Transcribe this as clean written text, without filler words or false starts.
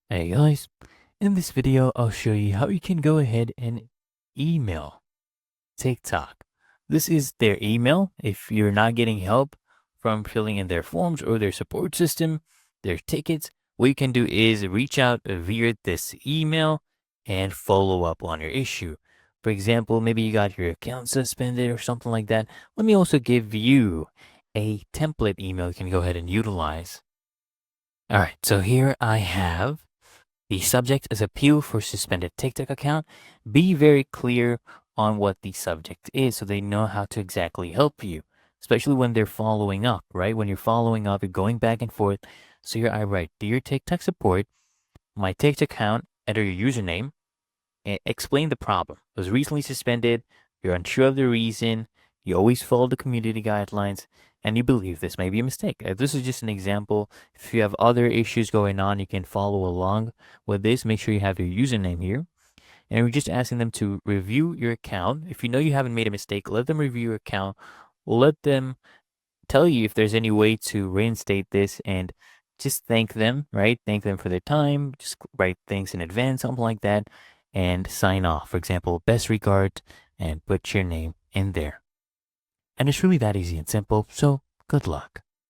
Hey guys, in this video I'll show you how you can go ahead and email TikTok. This is their email. If you're not getting help from filling in their forms or their support system, their tickets, what you can do is reach out via this email and follow up on your issue. For example, maybe you got your account suspended or something like that. Let me also give you a template email you can go ahead and utilize. All right, so here I have the subject is appeal for suspended TikTok account. Be very clear on what the subject is so they know how to exactly help you, especially when they're following up, right? When you're following up, you're going back and forth. So here I write, Dear TikTok support, my TikTok account, enter your username, and explain the problem. It was recently suspended, you're unsure of the reason, you always follow the community guidelines, and you believe this may be a mistake. This is just an example. If you have other issues going on, you can follow along with this. Make sure you have your username here. And we're just asking them to review your account. If you know you haven't made a mistake, let them review your account. Let them tell you if there's any way to reinstate this and just thank them, right? Thank them for their time. Just write things in advance, something like that, and sign off. For example, best regards, and put your name in there. And it's really that easy and simple, so good luck.